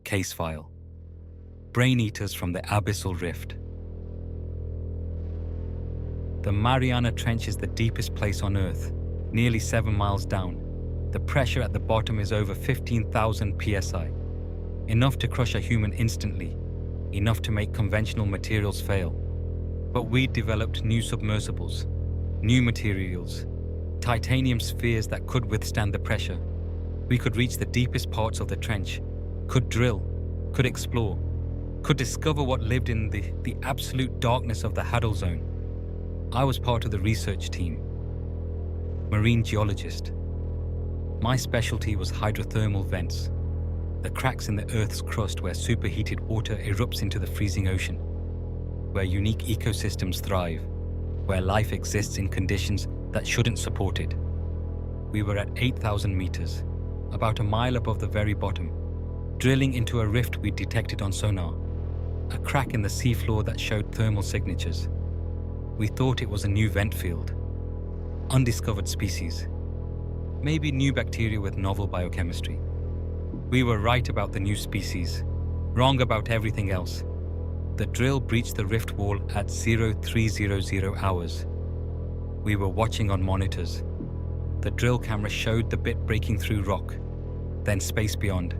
case file. Brain eaters from the abyssal rift. The Mariana Trench is the deepest place on Earth, nearly 7 miles down. The pressure at the bottom is over 15,000 psi. Enough to crush a human instantly, enough to make conventional materials fail. But we developed new submersibles, new materials, titanium spheres that could withstand the pressure. We could reach the deepest parts of the trench, could drill, could explore, could discover what lived in the absolute darkness of the Hadal Zone. I was part of the research team, marine geologist. My specialty was hydrothermal vents, the cracks in the Earth's crust where superheated water erupts into the freezing ocean, where unique ecosystems thrive, where life exists in conditions that shouldn't support it. We were at 8,000 meters, about a mile above the very bottom, drilling into a rift we detected on sonar, a crack in the seafloor that showed thermal signatures. We thought it was a new vent field, undiscovered species, maybe new bacteria with novel biochemistry. We were right about the new species, wrong about everything else. The drill breached the rift wall at 0300 hours. We were watching on monitors. The drill camera showed the bit breaking through rock, then space beyond,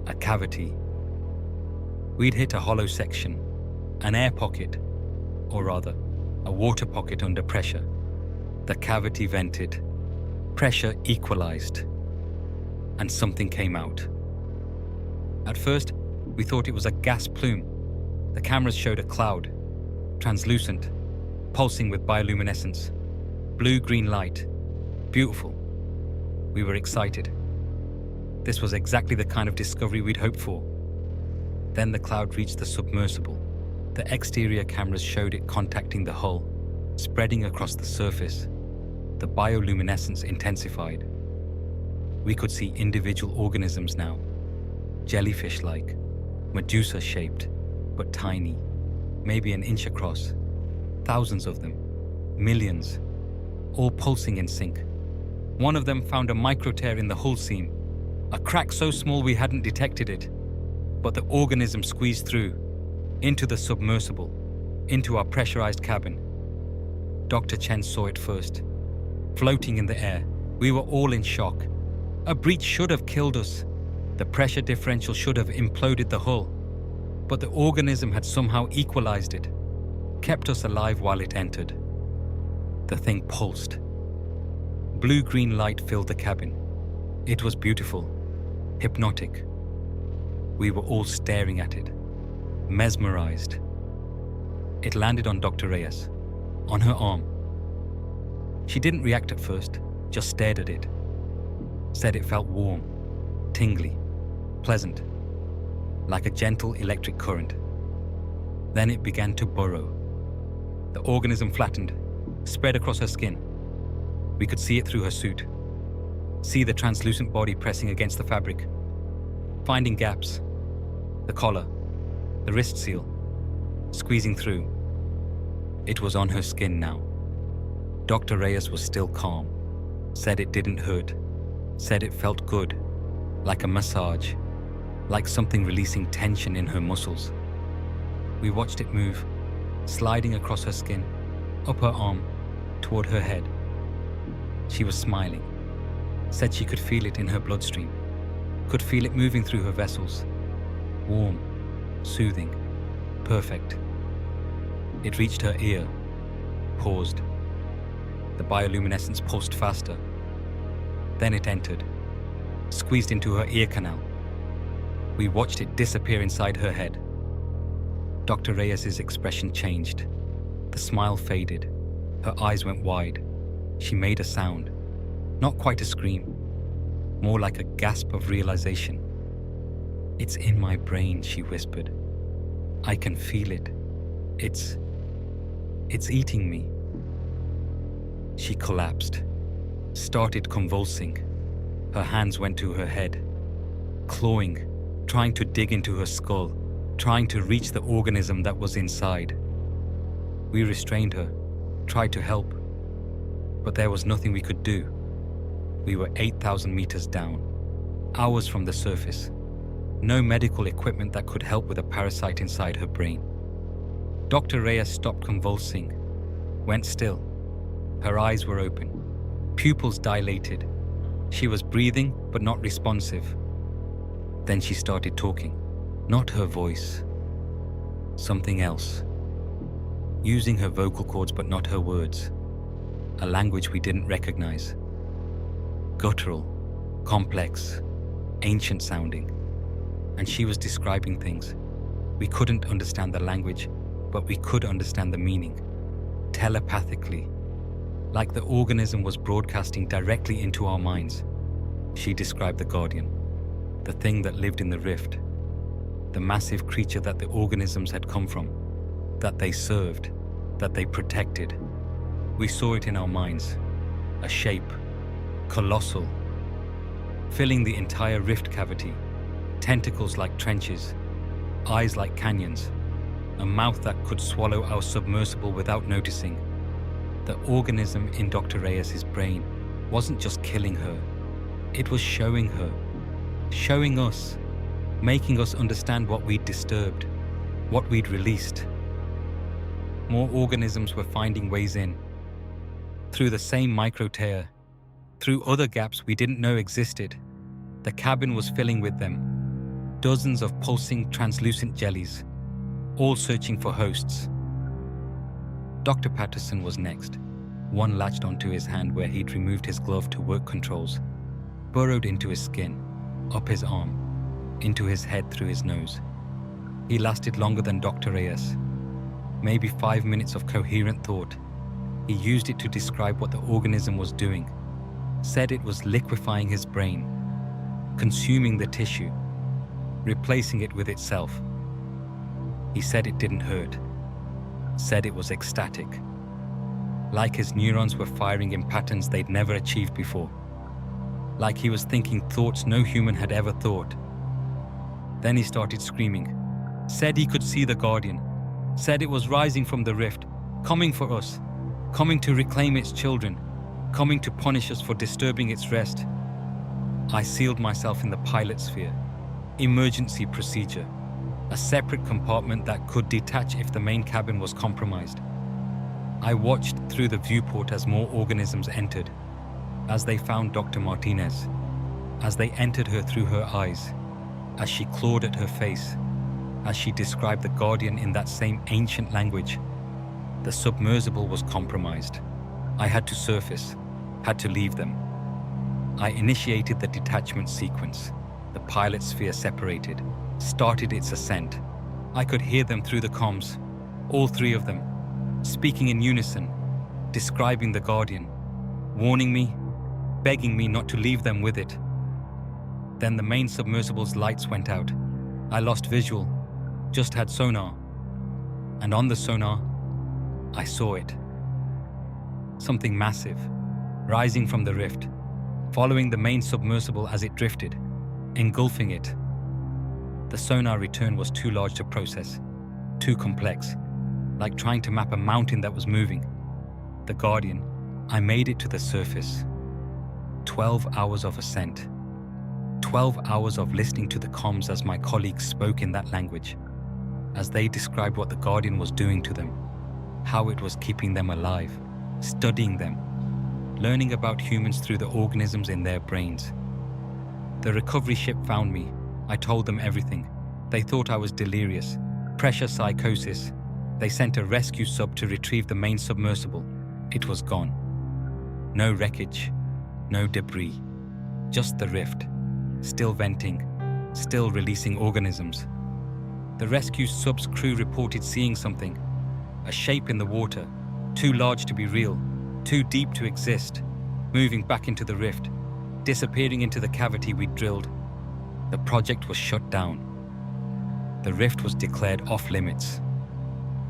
a cavity. We'd hit a hollow section, an air pocket, or rather, a water pocket under pressure. The cavity vented, pressure equalized, and something came out. At first, we thought it was a gas plume. The cameras showed a cloud, translucent, pulsing with bioluminescence, blue-green light, beautiful. We were excited. This was exactly the kind of discovery we'd hoped for. Then the cloud reached the submersible. The exterior cameras showed it contacting the hull, spreading across the surface. The bioluminescence intensified. We could see individual organisms now, jellyfish-like, medusa-shaped, but tiny, maybe an inch across. Thousands of them, millions, all pulsing in sync. One of them found a micro-tear in the hull seam, a crack so small we hadn't detected it. But the organism squeezed through, into the submersible, into our pressurized cabin. Dr. Chen saw it first, floating in the air. We were all in shock. A breach should have killed us. The pressure differential should have imploded the hull. But the organism had somehow equalized it, kept us alive while it entered. The thing pulsed. Blue-green light filled the cabin. It was beautiful, hypnotic. We were all staring at it, mesmerized. It landed on Dr. Reyes, on her arm. She didn't react at first, just stared at it. Said it felt warm, tingly, pleasant, like a gentle electric current. Then it began to burrow. The organism flattened, spread across her skin. We could see it through her suit, see the translucent body pressing against the fabric, finding gaps, the collar, the wrist seal, squeezing through. It was on her skin now. Dr. Reyes was still calm, said it didn't hurt, said it felt good, like a massage, like something releasing tension in her muscles. We watched it move, sliding across her skin, up her arm, toward her head. She was smiling, said she could feel it in her bloodstream, could feel it moving through her vessels. Warm, soothing, perfect. It reached her ear, paused. The bioluminescence pulsed faster. Then it entered, squeezed into her ear canal. We watched it disappear inside her head. Dr. Reyes's expression changed. The smile faded. Her eyes went wide. She made a sound, not quite a scream, more like a gasp of realization. "It's in my brain," she whispered. "I can feel it. It's eating me." She collapsed, started convulsing. Her hands went to her head, clawing, trying to dig into her skull, trying to reach the organism that was inside. We restrained her, tried to help, but there was nothing we could do. We were 8,000 meters down, hours from the surface. No medical equipment that could help with a parasite inside her brain. Dr. Reyes stopped convulsing, went still. Her eyes were open, pupils dilated. She was breathing, but not responsive. Then she started talking. Not her voice. Something else. Using her vocal cords, but not her words. A language we didn't recognize. Guttural, complex, ancient sounding. And she was describing things. We couldn't understand the language, but we could understand the meaning. Telepathically. Like the organism was broadcasting directly into our minds. She described the Guardian, the thing that lived in the rift, the massive creature that the organisms had come from, that they served, that they protected. We saw it in our minds, a shape, colossal, filling the entire rift cavity, tentacles like trenches, eyes like canyons, a mouth that could swallow our submersible without noticing. The organism in Dr. Reyes's brain wasn't just killing her, it was showing her, showing us, making us understand what we'd disturbed, what we'd released. More organisms were finding ways in, through the same micro-tear, through other gaps we didn't know existed. The cabin was filling with them, dozens of pulsing translucent jellies, all searching for hosts. Dr. Patterson was next. One latched onto his hand where he'd removed his glove to work controls, burrowed into his skin, up his arm, into his head through his nose. He lasted longer than Dr. Reyes. Maybe 5 minutes of coherent thought. He used it to describe what the organism was doing. Said it was liquefying his brain, consuming the tissue, replacing it with itself. He said it didn't hurt. Said it was ecstatic. Like his neurons were firing in patterns they'd never achieved before. Like he was thinking thoughts no human had ever thought. Then he started screaming. Said he could see the Guardian. Said it was rising from the rift, coming for us, coming to reclaim its children, coming to punish us for disturbing its rest. I sealed myself in the pilot sphere. Emergency procedure. A separate compartment that could detach if the main cabin was compromised. I watched through the viewport as more organisms entered, as they found Dr. Martinez, as they entered her through her eyes, as she clawed at her face, as she described the Guardian in that same ancient language. The submersible was compromised. I had to surface, had to leave them. I initiated the detachment sequence. The pilot sphere separated, started its ascent. I could hear them through the comms, all three of them, speaking in unison, describing the Guardian, warning me, begging me not to leave them with it. Then the main submersible's lights went out. I lost visual, just had sonar. And on the sonar, I saw it. Something massive, rising from the rift, following the main submersible as it drifted, engulfing it. The sonar return was too large to process, too complex, like trying to map a mountain that was moving. The Guardian, I made it to the surface. 12 hours of ascent. 12 hours of listening to the comms as my colleagues spoke in that language, as they described what the Guardian was doing to them, how it was keeping them alive, studying them, learning about humans through the organisms in their brains. The recovery ship found me. I told them everything. They thought I was delirious, pressure psychosis. They sent a rescue sub to retrieve the main submersible. It was gone. No wreckage, no debris, just the rift, still venting, still releasing organisms. The rescue sub's crew reported seeing something, a shape in the water, too large to be real, too deep to exist, moving back into the rift, disappearing into the cavity we'd drilled. The project was shut down. The rift was declared off limits.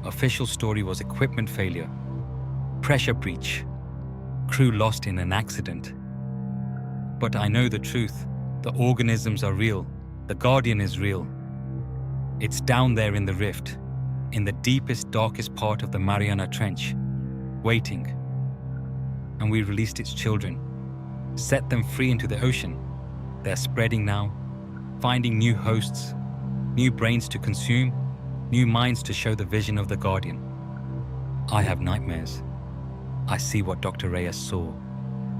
Official story was equipment failure, pressure breach, crew lost in an accident. But I know the truth. The organisms are real. The Guardian is real. It's down there in the rift, in the deepest, darkest part of the Mariana Trench, waiting. And we released its children, set them free into the ocean. They're spreading now, finding new hosts, new brains to consume, new minds to show the vision of the Guardian. I have nightmares. I see what Dr. Reyes saw,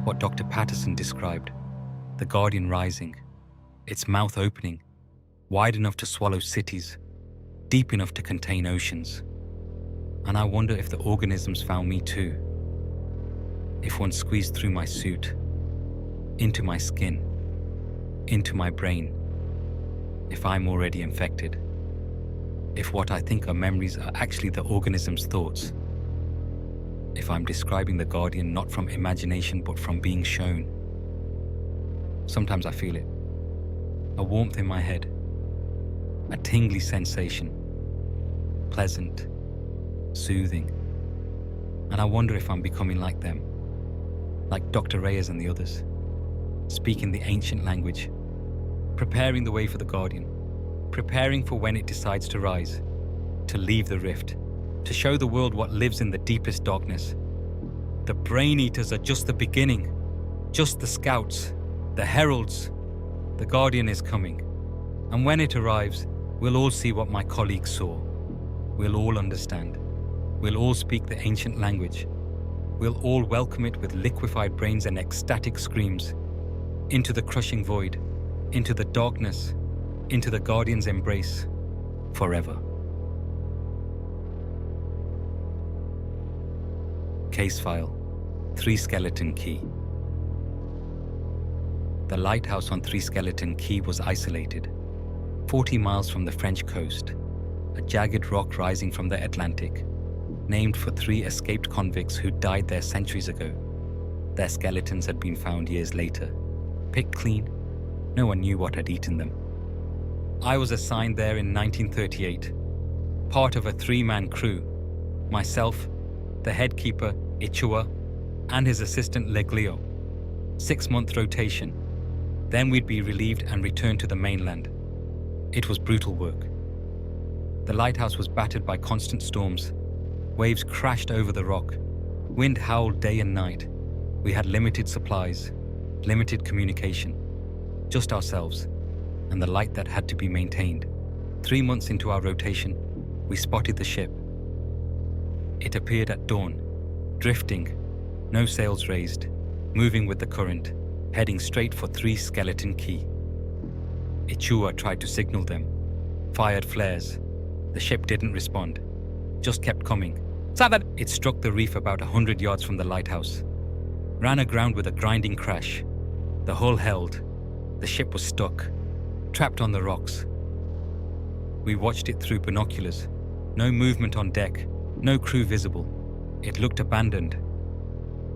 what Dr. Patterson described, the Guardian rising, its mouth opening, wide enough to swallow cities, deep enough to contain oceans. And I wonder if the organisms found me too. If one squeezed through my suit, into my skin, into my brain, if I'm already infected, if what I think are memories are actually the organism's thoughts, if I'm describing the Guardian not from imagination but from being shown. Sometimes I feel it, a warmth in my head, a tingly sensation, pleasant, soothing, and I wonder if I'm becoming like them, like Dr. Reyes and the others, speaking the ancient language, preparing the way for the Guardian, preparing for when it decides to rise, to leave the rift, to show the world what lives in the deepest darkness. The Brain Eaters are just the beginning, just the scouts, the heralds. The Guardian is coming, and when it arrives, we'll all see what my colleagues saw. We'll all understand. We'll all speak the ancient language. We'll all welcome it with liquefied brains and ecstatic screams, into the crushing void, into the darkness, into the Guardian's embrace, forever. Case file, 3 Skeleton Key. The lighthouse on 3 Skeleton Key was isolated, 40 miles from the French coast, a jagged rock rising from the Atlantic, named for 3 escaped convicts who died there centuries ago. Their skeletons had been found years later, picked clean. No one knew what had eaten them. I was assigned there in 1938, part of a 3-man crew, myself, the head keeper, Ichua, and his assistant, Leglio. 6-month rotation. Then we'd be relieved and returned to the mainland. It was brutal work. The lighthouse was battered by constant storms. Waves crashed over the rock. Wind howled day and night. We had limited supplies, limited communication, just ourselves, and the light that had to be maintained. 3 months into our rotation, we spotted the ship. It appeared at dawn, drifting, no sails raised, moving with the current, heading straight for 3 Skeleton Key. Ichua tried to signal them, fired flares. The ship didn't respond, just kept coming. It struck the reef about 100 yards from the lighthouse, ran aground with a grinding crash. The hull held. The ship was stuck, trapped on the rocks. We watched it through binoculars. No movement on deck, no crew visible. It looked abandoned.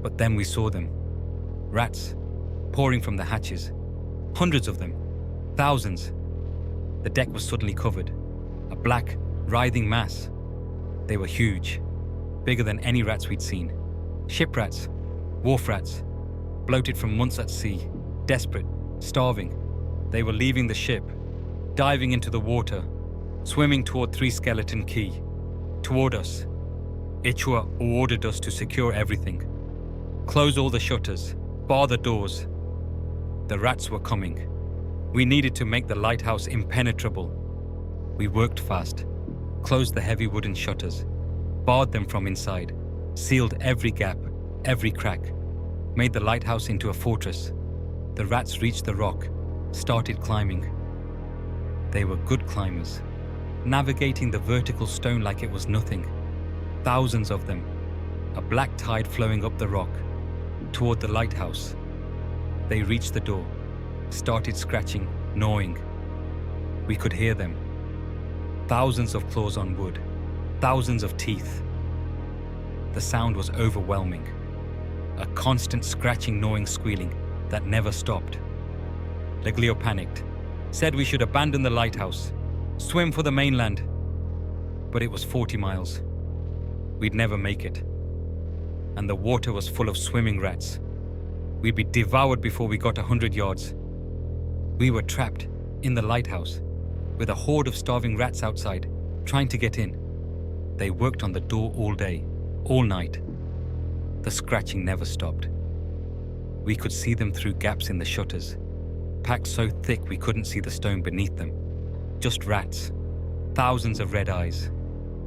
But then we saw them. Rats, pouring from the hatches. Hundreds of them. Thousands. The deck was suddenly covered. A black, writhing mass. They were huge. Bigger than any rats we'd seen. Ship rats, wharf rats, bloated from months at sea, desperate, starving. They were leaving the ship, diving into the water, swimming toward 3 Skeleton Key, toward us. Ichua ordered us to secure everything. Close all the shutters, bar the doors. The rats were coming. We needed to make the lighthouse impenetrable. We worked fast, closed the heavy wooden shutters, barred them from inside, sealed every gap, every crack, made the lighthouse into a fortress. The rats reached the rock, started climbing. They were good climbers, navigating the vertical stone like it was nothing. Thousands of them, a black tide flowing up the rock, toward the lighthouse. They reached the door, started scratching, gnawing. We could hear them. Thousands of claws on wood, thousands of teeth. The sound was overwhelming. A constant scratching, gnawing, squealing that never stopped. Leglio panicked, said we should abandon the lighthouse, swim for the mainland. But it was 40 miles. We'd never make it. And the water was full of swimming rats. We'd be devoured before we got 100 yards. We were trapped in the lighthouse, with a horde of starving rats outside, trying to get in. They worked on the door all day, all night. The scratching never stopped. We could see them through gaps in the shutters. packed so thick we couldn't see the stone beneath them. Just rats. Thousands of red eyes.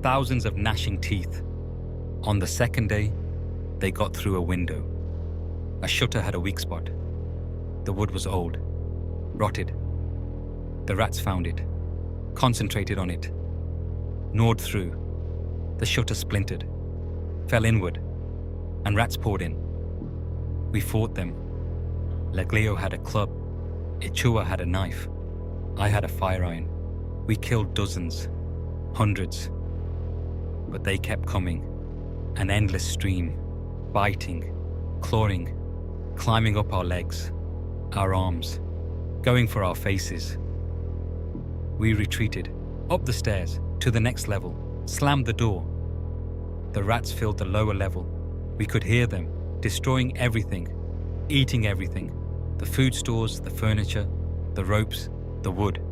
Thousands of gnashing teeth. On the second day, they got through a window. A shutter had a weak spot. The wood was old, rotted. The rats found it, concentrated on it, gnawed through. The shutter splintered, fell inward, and rats poured in. We fought them. Leglio had a club. Ichua had a knife. I had a fire iron. We killed dozens, hundreds. But they kept coming. An endless stream, biting, clawing, climbing up our legs, our arms, going for our faces. We retreated, up the stairs, to the next level, slammed the door. The rats filled the lower level. We could hear them, destroying everything, eating everything. The food stores, the furniture, the ropes, the wood.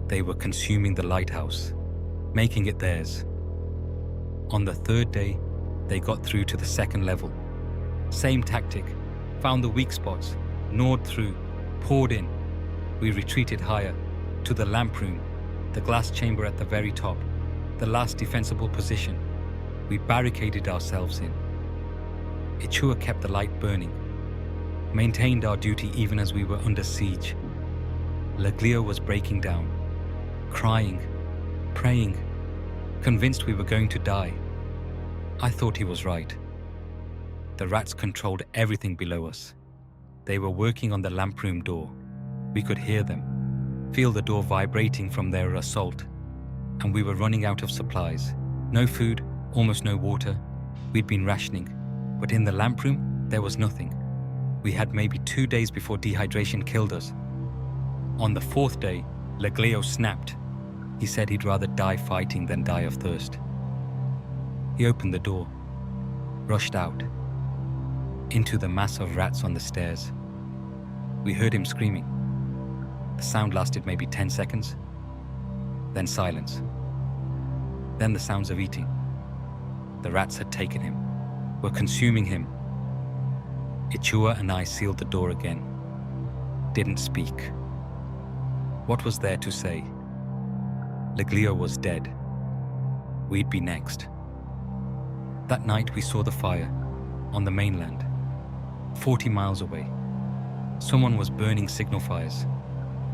They were consuming the lighthouse, making it theirs. On the third day, they got through to the second level. Same tactic, found the weak spots, gnawed through, poured in. We retreated higher, to the lamp room, the glass chamber at the very top, the last defensible position. We barricaded ourselves in. Ichua kept the light burning, maintained our duty even as we were under siege. Leglio was breaking down, crying, praying, convinced we were going to die. I thought he was right. The rats controlled everything below us. They were working on the lamp room door. We could hear them, feel the door vibrating from their assault, and we were running out of supplies. No food, almost no water. We'd been rationing, but in the lamp room, there was nothing. We had maybe 2 days before dehydration killed us. On the fourth day, Leglio snapped. He said he'd rather die fighting than die of thirst. He opened the door, rushed out, into the mass of rats on the stairs. We heard him screaming. The sound lasted maybe 10 seconds, then silence. Then the sounds of eating. The rats had taken him, were consuming him. Ichua and I sealed the door again. Didn't speak. What was there to say? Leglio was dead. We'd be next. That night we saw the fire on the mainland, 40 miles away. Someone was burning signal fires.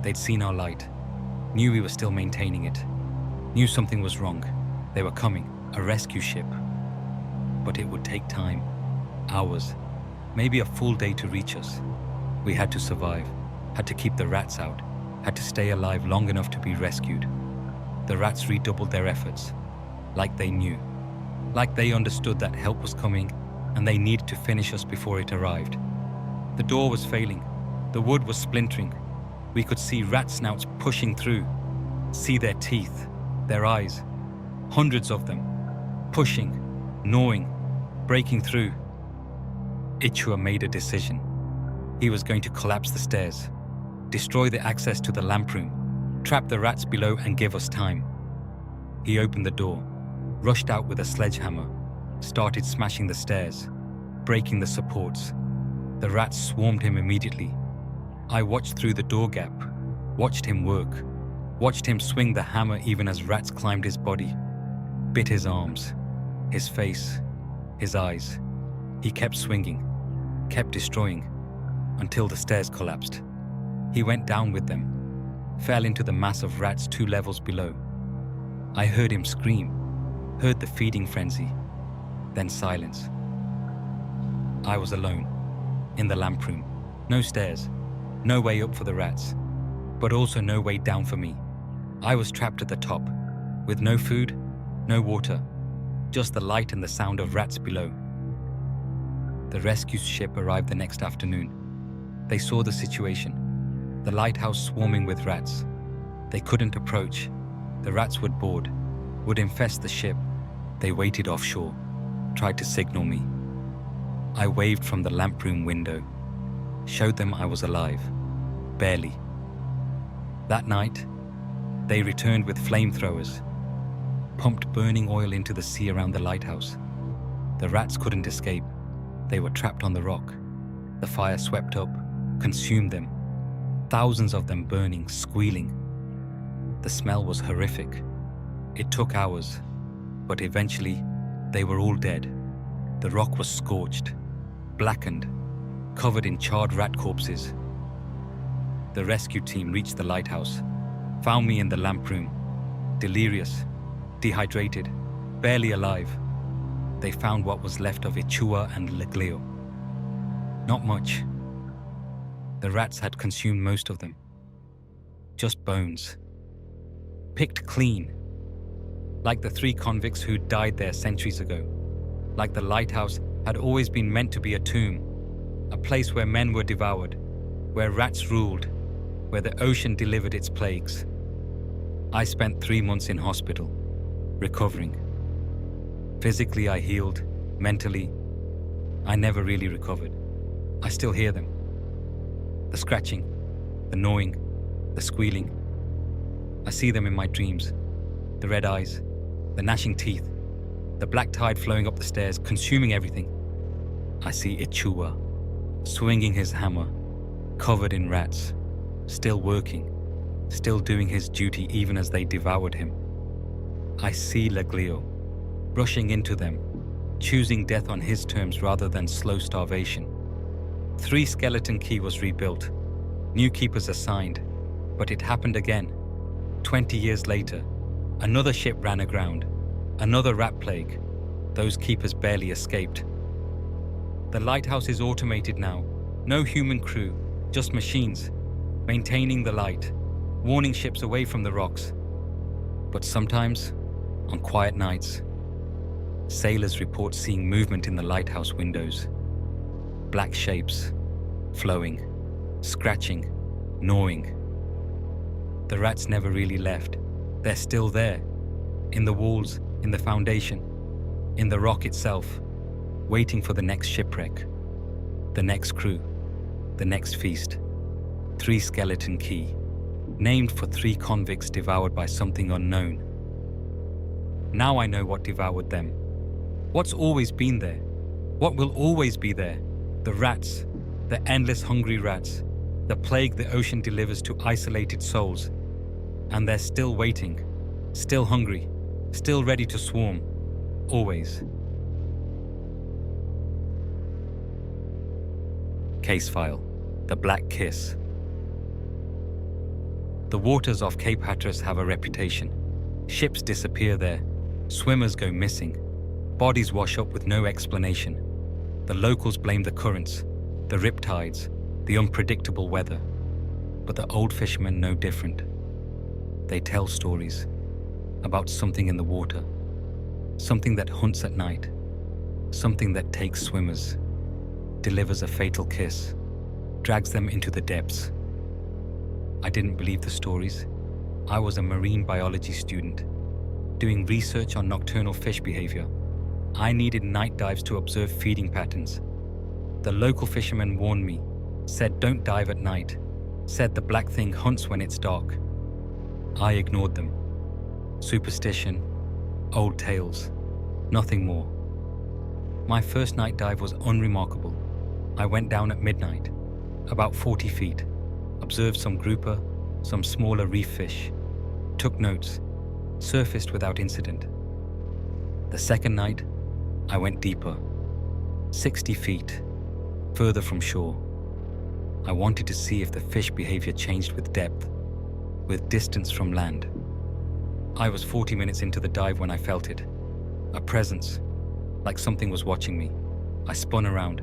They'd seen our light, knew we were still maintaining it, knew something was wrong. They were coming, a rescue ship. But it would take time, hours, maybe a full day to reach us. We had to survive, had to keep the rats out, had to stay alive long enough to be rescued. The rats redoubled their efforts, like they knew, like they understood that help was coming and they needed to finish us before it arrived. The door was failing, the wood was splintering. We could see rat snouts pushing through, see their teeth, their eyes, hundreds of them, pushing, gnawing, breaking through. Ichua made a decision. He was going to collapse the stairs, destroy the access to the lamp room, trap the rats below and give us time. He opened the door, rushed out with a sledgehammer, started smashing the stairs, breaking the supports. The rats swarmed him immediately. I watched through the door gap, watched him work, watched him swing the hammer even as rats climbed his body, bit his arms, his face, his eyes. He kept swinging, kept destroying, until the stairs collapsed. He went down with them, fell into the mass of rats 2 levels below. I heard him scream, heard the feeding frenzy, then silence. I was alone, in the lamp room. No stairs, no way up for the rats, but also no way down for me. I was trapped at the top, with no food, no water, just the light and the sound of rats below. The rescue ship arrived the next afternoon. They saw the situation, the lighthouse swarming with rats. They couldn't approach. The rats would board, would infest the ship. They waited offshore, tried to signal me. I waved from the lamp room window, showed them I was alive, barely. That night, they returned with flamethrowers, pumped burning oil into the sea around the lighthouse. The rats couldn't escape. They were trapped on the rock. The fire swept up, consumed them. thousands of them burning, squealing. The smell was horrific. It took hours, but eventually they were all dead. The rock was scorched, blackened, covered in charred rat corpses. The rescue team reached the lighthouse, found me in the lamp room, delirious, dehydrated, barely alive. They found what was left of Ichua and Leglio. Not much. The rats had consumed most of them. Just bones. Picked clean. Like the 3 convicts who died there centuries ago. Like the lighthouse had always been meant to be a tomb, a place where men were devoured, where rats ruled, where the ocean delivered its plagues. I spent 3 months in hospital, recovering. Physically, I healed. Mentally, I never really recovered. I still hear them. The scratching, the gnawing, the squealing. I see them in my dreams. The red eyes, the gnashing teeth, the black tide flowing up the stairs, consuming everything. I see Ichua, swinging his hammer, covered in rats, still working, still doing his duty even as they devoured him. I see Leglio, rushing into them, choosing death on his terms rather than slow starvation. 3 Skeleton Key was rebuilt, new keepers assigned, but it happened again. 20 years later, another ship ran aground, another rat plague. Those keepers barely escaped. The lighthouse is automated now, no human crew, just machines, maintaining the light, warning ships away from the rocks. But sometimes, on quiet nights, sailors report seeing movement in the lighthouse windows. Black shapes, flowing, scratching, gnawing. The rats never really left. They're still there, in the walls, in the foundation, in the rock itself, waiting for the next shipwreck, the next crew, the next feast. 3 Skeleton Key, named for 3 convicts devoured by something unknown. Now I know what devoured them. What's always been there? What will always be there? The rats, the endless hungry rats, the plague the ocean delivers to isolated souls. And they're still waiting, still hungry, still ready to swarm, always. Case file: The Black Kiss. The waters off Cape Hatteras have a reputation. Ships disappear there, swimmers go missing, bodies wash up with no explanation. The locals blame the currents, the riptides, the unpredictable weather. But the old fishermen know different. They tell stories about something in the water, something that hunts at night, something that takes swimmers, delivers a fatal kiss, drags them into the depths. I didn't believe the stories. I was a marine biology student, doing research on nocturnal fish behavior. I needed night dives to observe feeding patterns. The local fishermen warned me, said don't dive at night, said the black thing hunts when it's dark. I ignored them. Superstition, old tales, nothing more. My first night dive was unremarkable. I went down at midnight, about 40 feet, observed some grouper, some smaller reef fish, took notes, surfaced without incident. The second night, I went deeper, 60 feet, further from shore. I wanted to see if the fish behavior changed with depth, with distance from land. I was 40 minutes into the dive when I felt it, a presence, like something was watching me. I spun around,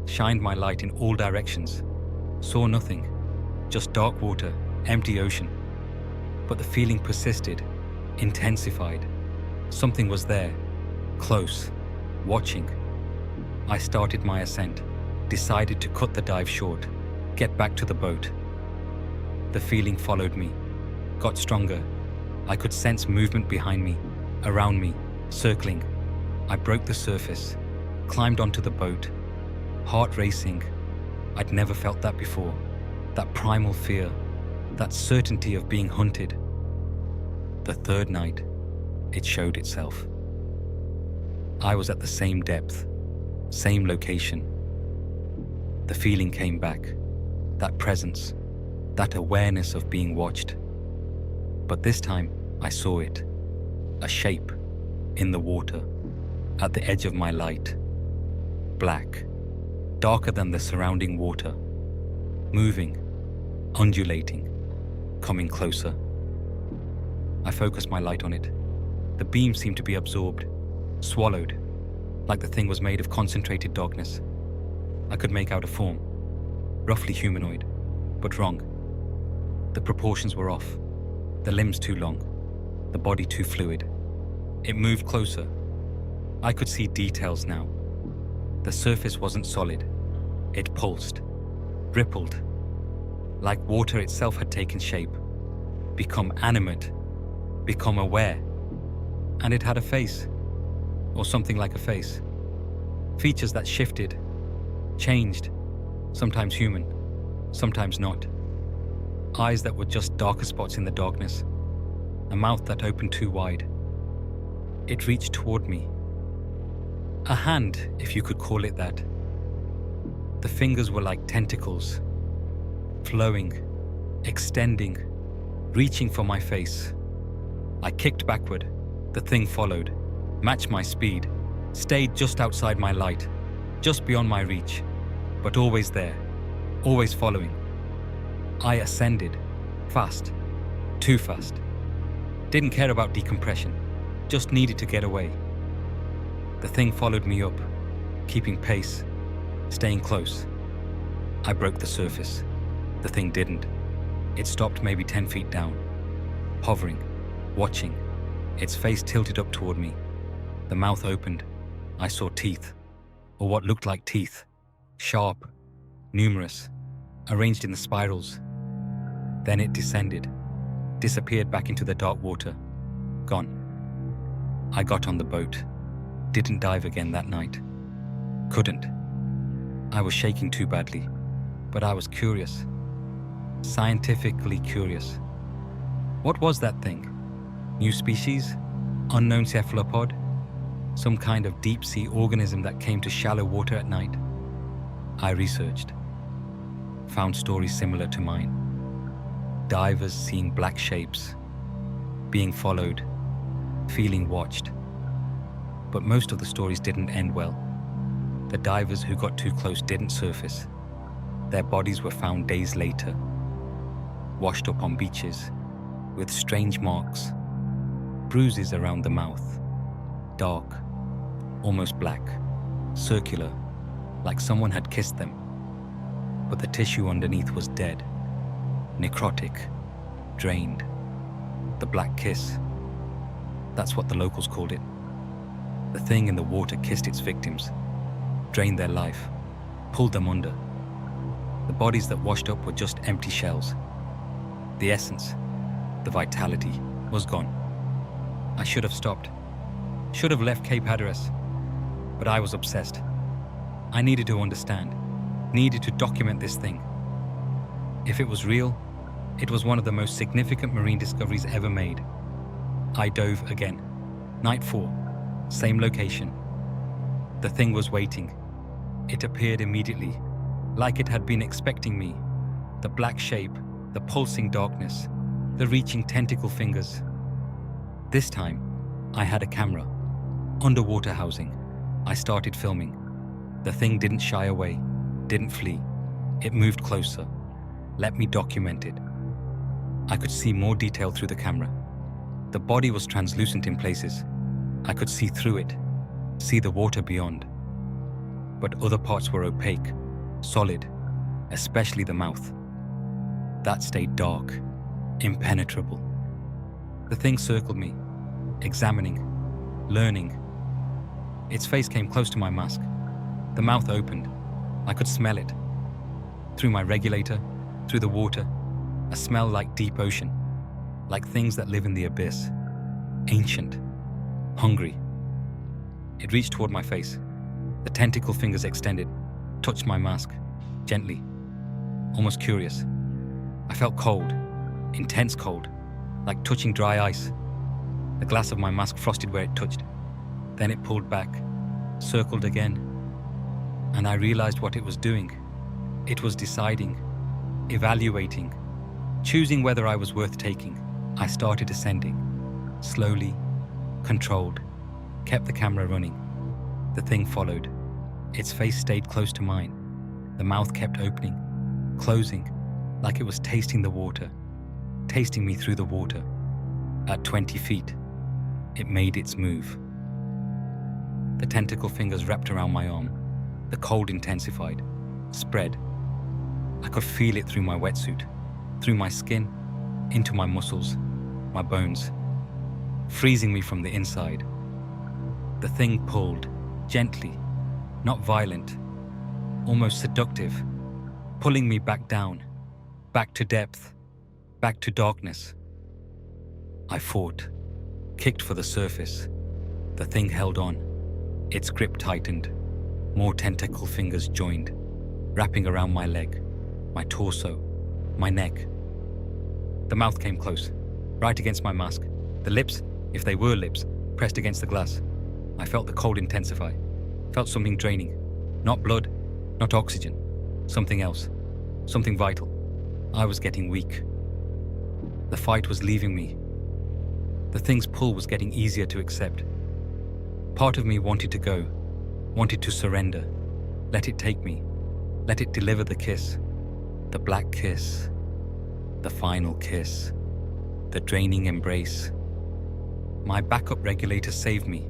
shined my light in all directions, saw nothing, just dark water, empty ocean. But the feeling persisted, intensified. Something was there, close, watching. I started my ascent, decided to cut the dive short, get back to the boat. The feeling followed me, got stronger. I could sense movement behind me, around me, circling. I broke the surface, climbed onto the boat, heart racing. I'd never felt that before, that primal fear, that certainty of being hunted. The third night, it showed itself. I was at the same depth, same location. The feeling came back, that presence, that awareness of being watched. But this time, I saw it. A shape in the water, at the edge of my light. Black, darker than the surrounding water. Moving, undulating, coming closer. I focused my light on it. The beam seemed to be absorbed, swallowed, like the thing was made of concentrated darkness. I could make out a form, roughly humanoid, but wrong. The proportions were off, the limbs too long, the body too fluid. It moved closer. I could see details now. The surface wasn't solid. It pulsed, rippled, like water itself had taken shape, become animate, become aware. And it had a face, or something like a face. Features that shifted, changed, sometimes human, sometimes not. Eyes that were just darker spots in the darkness, a mouth that opened too wide. It reached toward me. A hand, if you could call it that. The fingers were like tentacles, flowing, extending, reaching for my face. I kicked backward. The thing followed, matched my speed, stayed just outside my light, just beyond my reach, but always there, always following. I ascended, fast, too fast. Didn't care about decompression, just needed to get away. The thing followed me up, keeping pace, staying close. I broke the surface. The thing didn't. It stopped maybe 10 feet down, hovering, watching, its face tilted up toward me. The mouth opened. I saw teeth, or what looked like teeth, sharp, numerous, arranged in the spirals. Then it descended, disappeared back into the dark water, gone. I got on the boat, didn't dive again that night. Couldn't. I was shaking too badly, but I was curious, scientifically curious. What was that thing? New species? Unknown cephalopod? Some kind of deep-sea organism that came to shallow water at night? I researched. Found stories similar to mine. Divers seeing black shapes, being followed, feeling watched. But most of the stories didn't end well. The divers who got too close didn't surface. Their bodies were found days later, washed up on beaches, with strange marks, bruises around the mouth, dark, almost black, circular, like someone had kissed them. But the tissue underneath was dead, necrotic, drained. The black kiss. That's what the locals called it. The thing in the water kissed its victims, drained their life, pulled them under. The bodies that washed up were just empty shells. The essence, the vitality, was gone. I should have stopped. Should have left Cape Hatteras. But I was obsessed. I needed to understand, needed to document this thing. If it was real, it was one of the most significant marine discoveries ever made. I dove again. Night 4, same location. The thing was waiting. It appeared immediately, like it had been expecting me. The black shape, the pulsing darkness, the reaching tentacle fingers. This time, I had a camera. Underwater housing. I started filming. The thing didn't shy away, didn't flee. It moved closer. Let me document it. I could see more detail through the camera. The body was translucent in places. I could see through it, see the water beyond. But other parts were opaque, solid, especially the mouth. That stayed dark, impenetrable. The thing circled me, examining, learning. Its face came close to my mask. The mouth opened. I could smell it. Through my regulator, through the water, a smell like deep ocean, like things that live in the abyss. Ancient, hungry. It reached toward my face. The tentacle fingers extended, touched my mask, gently, almost curious. I felt cold, intense cold, like touching dry ice. The glass of my mask frosted where it touched. Then it pulled back, circled again, and I realized what it was doing. It was deciding, evaluating, Choosing whether I was worth taking, I started ascending. Slowly, controlled, kept the camera running. The thing followed. Its face stayed close to mine. The mouth kept opening, closing, like it was tasting the water, tasting me through the water. At 20 feet, it made its move. The tentacle fingers wrapped around my arm. The cold intensified, spread. I could feel it through my wetsuit, through my skin, into my muscles, my bones, freezing me from the inside. The thing pulled, gently, not violent, almost seductive, pulling me back down, back to depth, back to darkness. I fought, kicked for the surface. The thing held on. Its grip tightened. More tentacle fingers joined, wrapping around my leg, my torso, my neck. The mouth came close, right against my mask. The lips, if they were lips, pressed against the glass. I felt the cold intensify, felt something draining. Not blood, not oxygen, something else, something vital. I was getting weak. The fight was leaving me. The thing's pull was getting easier to accept. Part of me wanted to go, wanted to surrender, let it take me, let it deliver the kiss, the black kiss, the final kiss, the draining embrace. My backup regulator saved me.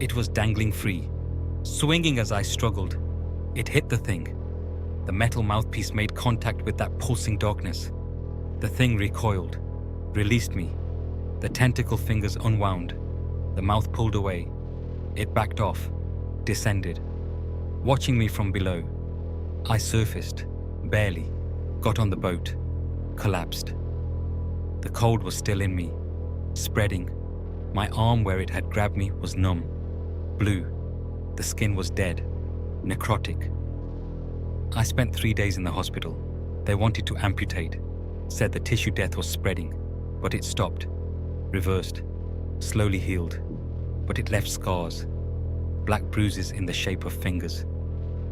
It was dangling free, swinging as I struggled. It hit the thing. The metal mouthpiece made contact with that pulsing darkness. The thing recoiled, released me. The tentacle fingers unwound. The mouth pulled away. It backed off, descended, watching me from below. I surfaced, barely, got on the boat, collapsed. The cold was still in me, spreading. My arm where it had grabbed me was numb, blue. The skin was dead, necrotic. I spent 3 days in the hospital. They wanted to amputate, said the tissue death was spreading, but it stopped, reversed, slowly healed. But it left scars, black bruises in the shape of fingers,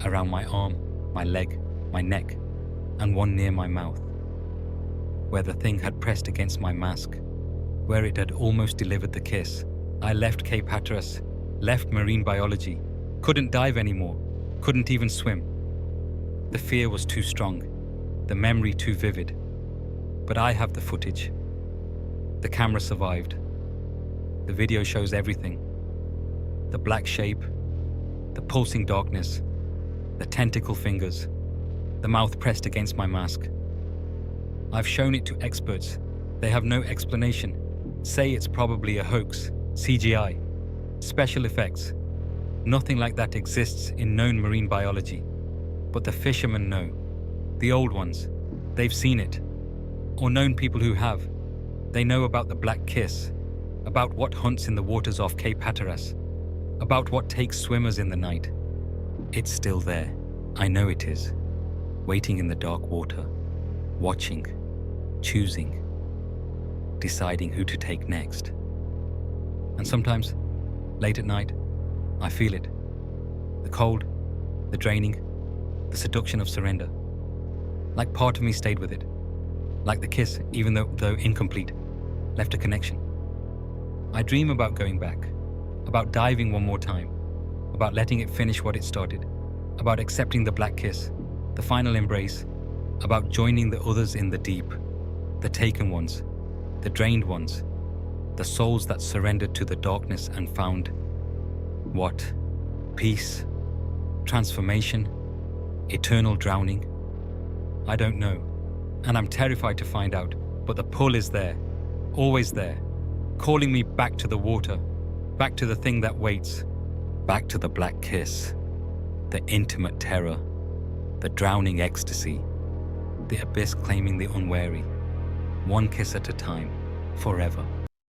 around my arm, my leg, my neck, and one near my mouth, where the thing had pressed against my mask, where it had almost delivered the kiss. I left Cape Hatteras, left marine biology, couldn't dive anymore, couldn't even swim. The fear was too strong, the memory too vivid. But I have the footage. The camera survived. The video shows everything. The black shape, the pulsing darkness, the tentacle fingers, the mouth pressed against my mask. I've shown it to experts. They have no explanation. Say it's probably a hoax, CGI, special effects. Nothing like that exists in known marine biology. But the fishermen know. The old ones. They've seen it. Or known people who have. They know about the black kiss, about what hunts in the waters off Cape Hatteras, about what takes swimmers in the night. It's still there. I know it is. Waiting in the dark water, watching, choosing, deciding who to take next. And sometimes, late at night, I feel it. The cold, the draining, the seduction of surrender. Like part of me stayed with it. Like the kiss, even though incomplete, left a connection. I dream about going back, about diving one more time, about letting it finish what it started, about accepting the black kiss, the final embrace, about joining the others in the deep, the taken ones, the drained ones, the souls that surrendered to the darkness and found what? Peace, transformation, eternal drowning? I don't know, and I'm terrified to find out, but the pull is there, always there, calling me back to the water, back to the thing that waits, back to the black kiss, the intimate terror, the drowning ecstasy, the abyss claiming the unwary, one kiss at a time, forever.